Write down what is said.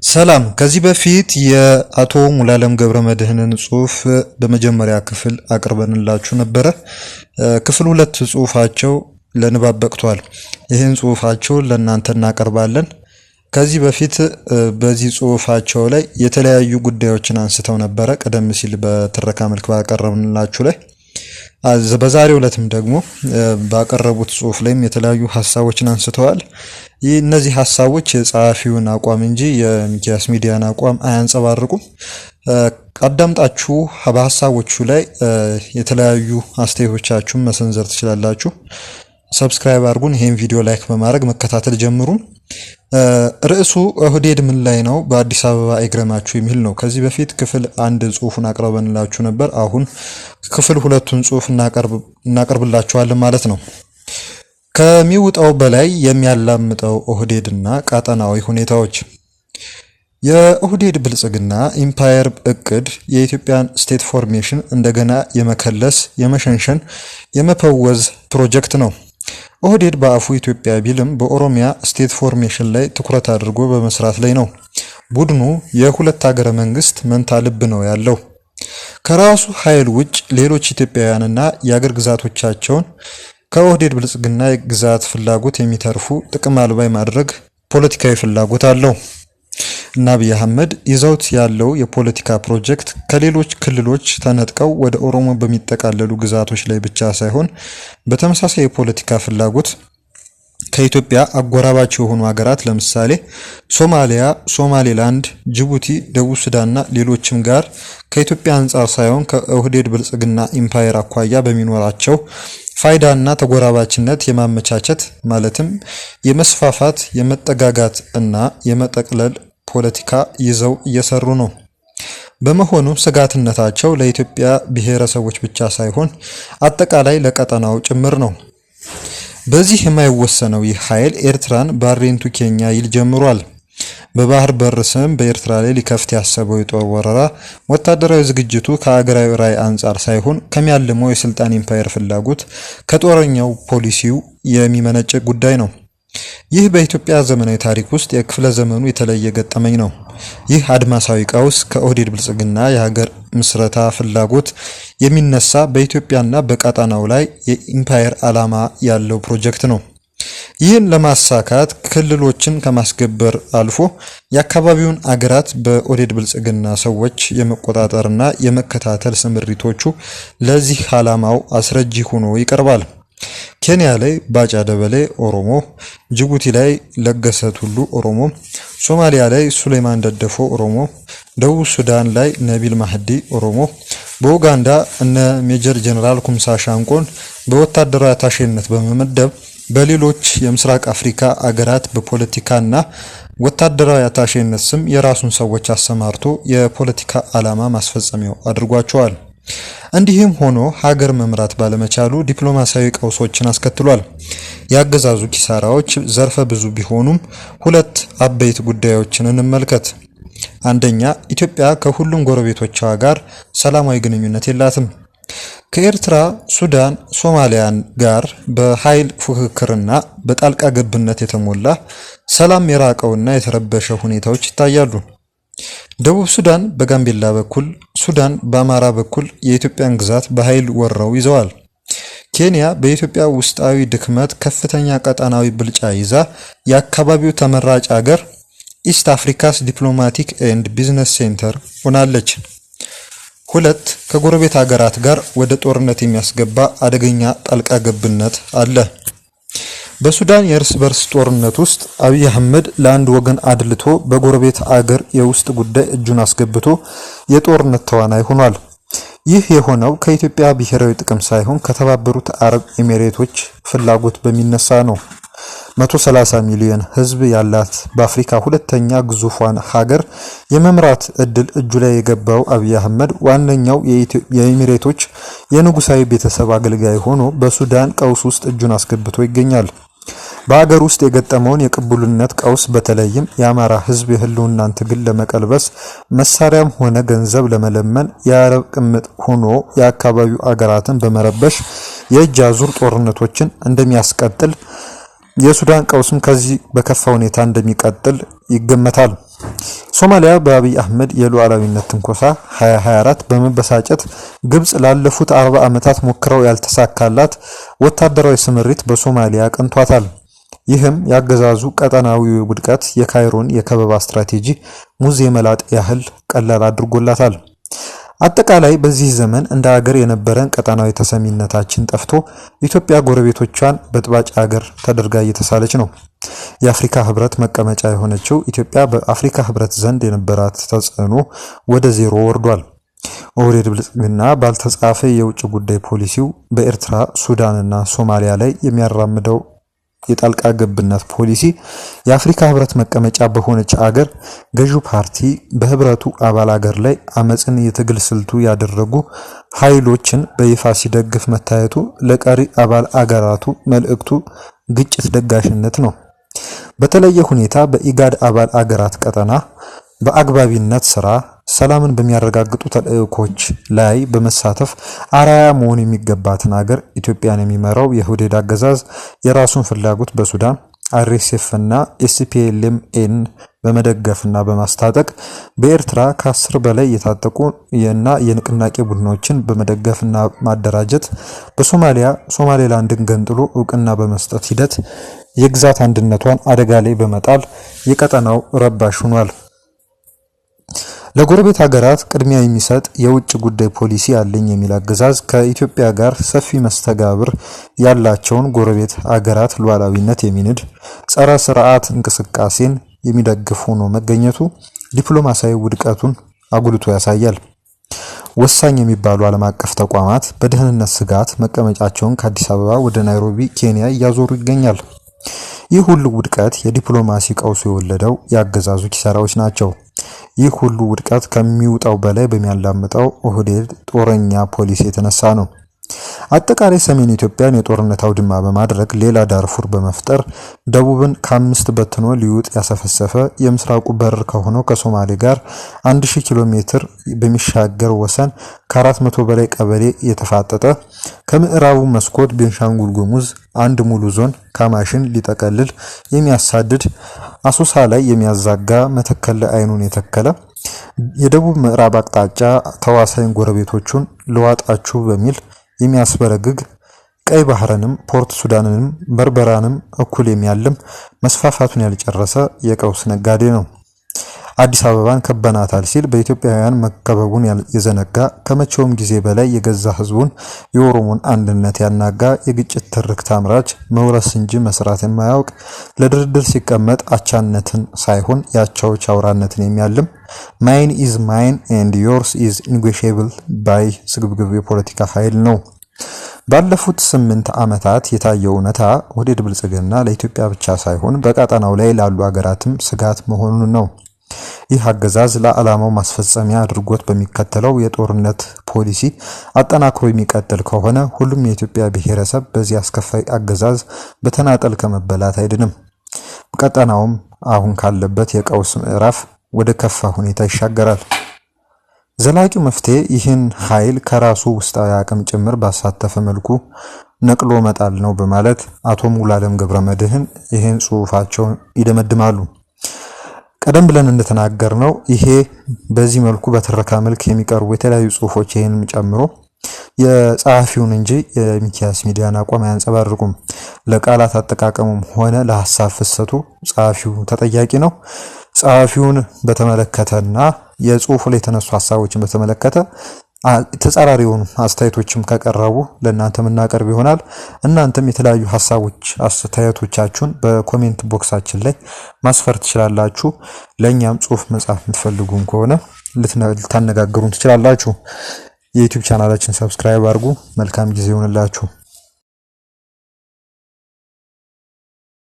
ሰላም ከዚህ በፊት የአቶ ሙላለም ገብረመድህንን ጽሁፍ በመጀመሪያ ክፍል አቅርበንላችሁ ነበር። ክፍል 2 ጽሁፋቸው ለንባብ በቅቷል። ይህን ጽሁፋቸው ለእናንተ እናቀርባለን። ከዚህ በፊት በዚህ ጽሁፋቸው ላይ የተለያዩ ጉዳዮችን አንስተው ነበር። ቀደም ሲል በትረካ መልክ ባቀረብንላችሁ ላይ በዛሬው ዕለትም ደግሞ ባቀረቡት ጽሁፍ ላይም የተለያዩ ሐሳቦችን አንስተዋል። እነዚህ ሐሳቦች የጻፊውን አቋም እንጂ የሚኪያስ ሚዲያን አቋም አያንጸባርቁም። አዳምጣችሁ በሐሳቦቹ ላይ የተለያዩ አስተያየቶቻችሁን መሰንዘር ትችላላችሁ። ሰብስክራይብ አድርጉን። ይሄን ቪዲዮ ላይክ በማድረግ መከታተል ጀምሩ። ርዕሱ ኦህዴድ ምን ላይ ነው በአዲስ አበባ አይግረማችሁ የሚል ነው። ከዚህ በፊት ክፍል 1 ጽሁፉን አቅርበንላችሁ ነበር። አሁን ክፍል 2ን ጽሁፍ እናቀርብላችኋለን ማለት ነው። ከሚውጣው በላይ የሚያላምጠው ኦህዴድና ቀጠናዊ ሁኔታዎች። የኦህዴድ ብልጽግና ኢምፓየር እቅድ የኢትዮጵያን ስቴት ፎርሜሽን እንደገና የመከለስ፣ የመሸንሸን፣ የመፈወዝ ፕሮጀክት ነው። ኦህዴድ በአፉ ኢትዮጵያ ቢልም በኦሮሚያ ስቴት ፎርሜሽን ላይ ትኩረት አድርጎ በመስራት ላይ ነው። ቡድኑ የሁለት ሀገረ መንግስት መንታ ልብ ነው ያለው። ከራሱ ኃይል ውጭ ሌሎች ኢትዮጵያውያንና የአገር ግዛቶቻቸውን ከኦህዴድ ብልጽግና የግዛት ፍላጎት የሚተርፉ ጥቅም አልባ ማድረግ ፖለቲካዊ ፍላጎት አለው እና አብይ አህመድ ይዘውት ያለው የፖለቲካ ፕሮጀክት ከሌሎች ክልሎች ተነጥቀው ወደ ኦሮሞ በሚጠቃለሉ ግዛቶች ላይ ብቻ ሳይሆን በተመሳሳይ የፖለቲካ ፍላጎት ከኢትዮጵያ አጎራባች የሆኑ ሀገራት ለምሳሌ ሶማሊያ፣ ሶማሌላንድ፣ ጅቡቲ፣ ደቡብ ሱዳንና ሌሎችም ጋር ከኢትዮጵያ አንጻር ሳይሆን ከኦህዴድ ብልጽግና ኢምፓየር አኳያ በሚኖራቸው ፋይዳና ተጎራባችነት የማመቻቸት ማለትም የመስፋፋት፣ የመጠጋጋት እና የመጠቅለል ፖለቲካ ይዘው እየሰሩ ነው። በመሆኑም ስጋትነታቸው ለኢትዮጵያ ብሔረሰቦች ብቻ ሳይሆን አጠቃላይ ለቀጠናው ጭምር ነው። በዚህ የማይወሰነው ይህ ኃይል ኤርትራን ባሬንቱ ኬኛ ይል ጀምሯል። በባህር በር ስም በኤርትራ ላይ ሊከፍት ያሰበው የጦር ወረራ ወታደራዊ ዝግጅቱ ከአገራዊ ራዕይ አንጻር ሳይሆን ከሚያልመው የስልጣን ኢምፓየር ፍላጎት ከጦረኛው ፖሊሲው የሚመነጭ ጉዳይ ነው። ይህ በኢትዮጵያ ዘመናዊ ታሪክ ውስጥ የክፍለ ዘመኑ የተለየ ገጠመኝ ነው። ይህ አድማሳዊ ቀውስ ከኦህዴድ ብልጽግና የሀገር ምስረታ ፍላጎት የሚነሳ በኢትዮጵያና በቀጠናው ላይ የኢምፓየር ዓላማ ያለው ፕሮጀክት ነው። ይህን ለማሳካት ክልሎችን ከማስገበር አልፎ የአካባቢውን አገራት በኦህዴድ ብልጽግና ሰዎች የመቆጣጠርና የመከታተል ስምሪቶቹ ለዚህ ዓላማው አስረጂ ሆኖ ይቀርባል። ኬንያ ላይ ባጫ ደበሌ ኦሮሞ፣ ጅቡቲ ላይ ለገሰ ቱሉ ኦሮሞ፣ ሶማሊያ ላይ ሱሌማን ደደፎ ኦሮሞ፣ ደቡብ ሱዳን ላይ ነቢል ማህዲ ኦሮሞ፣ በኡጋንዳ እነ ሜጀር ጀነራል ኩምሳ ሻንቆን በወታደራዊ አታሼነት በመመደብ በሌሎች የምስራቅ አፍሪካ አገራት በፖለቲካና ወታደራዊ አታሼነት ስም የራሱን ሰዎች አሰማርቶ የፖለቲካ ዓላማ ማስፈጸሚያው አድርጓቸዋል። እንዲህም ሆኖ ሀገር መምራት ባለመቻሉ ዲፕሎማሲያዊ ቀውሶችን አስከትሏል። ያገዛዙ ኪሳራዎች ዘርፈ ብዙ ቢሆኑም ሁለት አበይት ጉዳዮችን እንመልከት። አንደኛ፣ ኢትዮጵያ ከሁሉም ጎረቤቶቿ ጋር ሰላማዊ ግንኙነት የላትም። ከኤርትራ፣ ሱዳን፣ ሶማሊያን ጋር በኃይል ፉክክርና በጣልቃ ገብነት የተሞላ ሰላም የራቀውና የተረበሸ ሁኔታዎች ይታያሉ። ደቡብ ሱዳን በጋምቤላ በኩል፣ ሱዳን በአማራ በኩል የኢትዮጵያን ግዛት በኃይል ወረው ይዘዋል። ኬንያ በኢትዮጵያ ውስጣዊ ድክመት ከፍተኛ ቀጠናዊ ብልጫ ይዛ የአካባቢው ተመራጭ ሀገር ኢስት አፍሪካስ ዲፕሎማቲክ ኤንድ ቢዝነስ ሴንተር ሆናለች። ሁለት፣ ከጎረቤት ሀገራት ጋር ወደ ጦርነት የሚያስገባ አደገኛ ጣልቃ ገብነት አለ። በሱዳን የእርስ በርስ ጦርነት ውስጥ አብይ አህመድ ለአንድ ወገን አድልቶ በጎረቤት አገር የውስጥ ጉዳይ እጁን አስገብቶ የጦርነት ተዋናይ ሆኗል። ይህ የሆነው ከኢትዮጵያ ብሔራዊ ጥቅም ሳይሆን ከተባበሩት አረብ ኤሚሬቶች ፍላጎት በሚነሳ ነው። 130 ሚሊዮን ህዝብ ያላት በአፍሪካ ሁለተኛ ግዙፏን ሀገር የመምራት እድል እጁ ላይ የገባው አብይ አህመድ ዋነኛው የኤሚሬቶች የንጉሳዊ ቤተሰብ አገልጋይ ሆኖ በሱዳን ቀውስ ውስጥ እጁን አስገብቶ ይገኛል። በአገር ውስጥ የገጠመውን የቅቡልነት ቀውስ በተለይም የአማራ ህዝብ የህልውናን ትግል ለመቀልበስ መሳሪያም ሆነ ገንዘብ ለመለመን የአረብ ቅምጥ ሆኖ የአካባቢው አገራትን በመረበሽ የእጅ አዙር ጦርነቶችን እንደሚያስቀጥል የሱዳን ቀውስም ከዚህ በከፋ ሁኔታ እንደሚቀጥል ይገመታል። ሶማሊያ በአብይ አህመድ የሉዓላዊነት ትንኮሳ 2024 በመበሳጨት ግብጽ ላለፉት 40 ዓመታት ሞክረው ያልተሳካላት ወታደራዊ ስምሪት በሶማሊያ ቀንቷታል። ይህም ያገዛዙ ቀጠናዊ ውድቀት የካይሮን የከበባ ስትራቴጂ ሙዝ የመላጥ ያህል ቀላል አድርጎላታል። አጠቃላይ በዚህ ዘመን እንደ ሀገር የነበረን ቀጠናዊ ተሰሚነታችን ጠፍቶ ኢትዮጵያ ጎረቤቶቿን በጥባጭ ሀገር ተደርጋ እየተሳለች ነው። የአፍሪካ ህብረት መቀመጫ የሆነችው ኢትዮጵያ በአፍሪካ ህብረት ዘንድ የነበራት ተጽዕኖ ወደ ዜሮ ወርዷል። ኦህዴድ ብልጽግና ባልተጻፈ የውጭ ጉዳይ ፖሊሲው በኤርትራ፣ ሱዳንና ሶማሊያ ላይ የሚያራምደው የጣልቃ ገብነት ፖሊሲ የአፍሪካ ህብረት መቀመጫ በሆነች አገር ገዢው ፓርቲ በህብረቱ አባል አገር ላይ አመጽን የትግል ስልቱ ያደረጉ ኃይሎችን በይፋ ሲደግፍ መታየቱ ለቀሪ አባል አገራቱ መልእክቱ ግጭት ደጋሽነት ነው። በተለየ ሁኔታ በኢጋድ አባል አገራት ቀጠና በአግባቢነት ስራ ሰላምን በሚያረጋግጡ ተልእኮች ላይ በመሳተፍ አራያ መሆን የሚገባትን ሀገር ኢትዮጵያን የሚመራው የኦህዴድ አገዛዝ የራሱን ፍላጎት በሱዳን አርኤስኤፍ እና ኤስፒኤልኤምን በመደገፍና በማስታጠቅ በኤርትራ ከ10 በላይ የታጠቁ እና የንቅናቄ ቡድኖችን በመደገፍና ማደራጀት በሶማሊያ ሶማሌላንድን ገንጥሎ እውቅና በመስጠት ሂደት የግዛት አንድነቷን አደጋ ላይ በመጣል የቀጠናው ረባሽ ሆኗል። ለጎረቤት ሀገራት ቅድሚያ የሚሰጥ የውጭ ጉዳይ ፖሊሲ ያለኝ የሚል አገዛዝ ከኢትዮጵያ ጋር ሰፊ መስተጋብር ያላቸውን ጎረቤት ሀገራት ሉዓላዊነት የሚንድ ጸረ ስርዓት እንቅስቃሴን የሚደግፍ ሆኖ መገኘቱ ዲፕሎማሲያዊ ውድቀቱን አጉልቶ ያሳያል። ወሳኝ የሚባሉ ዓለም አቀፍ ተቋማት በደህንነት ስጋት መቀመጫቸውን ከአዲስ አበባ ወደ ናይሮቢ ኬንያ እያዞሩ ይገኛል። ይህ ሁሉ ውድቀት የዲፕሎማሲ ቀውሱ የወለደው የአገዛዙ ኪሳራዎች ናቸው። ይህ ሁሉ ውድቀት ከሚውጣው በላይ በሚያላምጠው ኦህዴድ ጦረኛ ፖሊሲ የተነሳ ነው። አጠቃላይ ሰሜን ኢትዮጵያን የጦርነት አውድማ በማድረግ ሌላ ዳርፉር በመፍጠር ደቡብን ከ5 በትኖ ሊውጥ ያሰፈሰፈ የምስራቁ በር ከሆነው ከሶማሌ ጋር 1000 ኪሎ ሜትር በሚሻገር ወሰን ከ400 በላይ ቀበሌ የተፋጠጠ ከምዕራቡ መስኮት ቤንሻንጉል ጉሙዝ አንድ ሙሉ ዞን ካማሽን ሊጠቀልል የሚያሳድድ አሶሳ ላይ የሚያዛጋ መተከል ላይ አይኑን የተከለ የደቡብ ምዕራብ አቅጣጫ ተዋሳኝ ጎረቤቶቹን ልዋጣችሁ በሚል የሚያስበረግግ ቀይ ባህርንም ፖርት ሱዳንንም በርበራንም እኩል የሚያልም መስፋፋቱን ያልጨረሰ የቀውስ ነጋዴ ነው። አዲስ አበባን ከበናታል ሲል በኢትዮጵያውያን መከበቡን የዘነጋ ከመቼውም ጊዜ በላይ የገዛ ህዝቡን የኦሮሞን አንድነት ያናጋ የግጭት ትርክት አምራች መውረስ እንጂ መስራት የማያውቅ ለድርድር ሲቀመጥ አቻነትን ሳይሆን ያቻዎች አውራነትን የሚያልም ማይን ኢዝ ማይን ኤንድ ዮርስ ኢዝ ኔጎሺየብል ባይ ስግብግብ የፖለቲካ ኃይል ነው። ባለፉት 8 ዓመታት የታየው እውነታ ኦህዴድ ብልጽግና ለኢትዮጵያ ብቻ ሳይሆን በቀጠናው ላይ ላሉ ሀገራትም ስጋት መሆኑን ነው። ይህ አገዛዝ ለዓላማው ማስፈጸሚያ አድርጎት በሚከተለው የጦርነት ፖሊሲ አጠናክሮ የሚቀጥል ከሆነ ሁሉም የኢትዮጵያ ብሔረሰብ በዚህ አስከፋይ አገዛዝ በተናጠል ከመበላት አይድንም። ቀጠናውም አሁን ካለበት የቀውስ ምዕራፍ ወደ ከፋ ሁኔታ ይሻገራል። ዘላቂው መፍትሄ ይህን ኃይል ከራሱ ውስጣዊ አቅም ጭምር ባሳተፈ መልኩ ነቅሎ መጣል ነው በማለት አቶ ሙሉዓለም ገብረመድህን ይህን ጽሑፋቸውን ይደመድማሉ። ቀደም ብለን እንደተናገርነው ይሄ በዚህ መልኩ በትረካ መልክ የሚቀርቡ የተለያዩ ጽሑፎች ይህንን ጨምሮ የጸሐፊውን እንጂ የሚኪያስ ሚዲያን አቋም አያንጸባርቁም። ለቃላት አጠቃቀሙም ሆነ ለሐሳብ ፍሰቱ ጸሐፊው ተጠያቂ ነው። ጸሐፊውን በተመለከተና የጽሑፉ ላይ የተነሱ ሐሳቦችን በተመለከተ ተጻራሪ የሆኑ አስተያየቶችም ከቀረቡ ለእናንተ የምናቀርብ ይሆናል። እናንተም የተለያዩ ሐሳቦች አስተያየቶቻችሁን በኮሜንት ቦክሳችን ላይ ማስፈር ትችላላችሁ። ለኛም ጽሑፍ መጻፍ የምትፈልጉም ከሆነ ልታነጋግሩን ትችላላችሁ። የዩቲዩብ ቻናላችን ሰብስክራይብ አድርጉ። መልካም ጊዜ ይሁንላችሁ።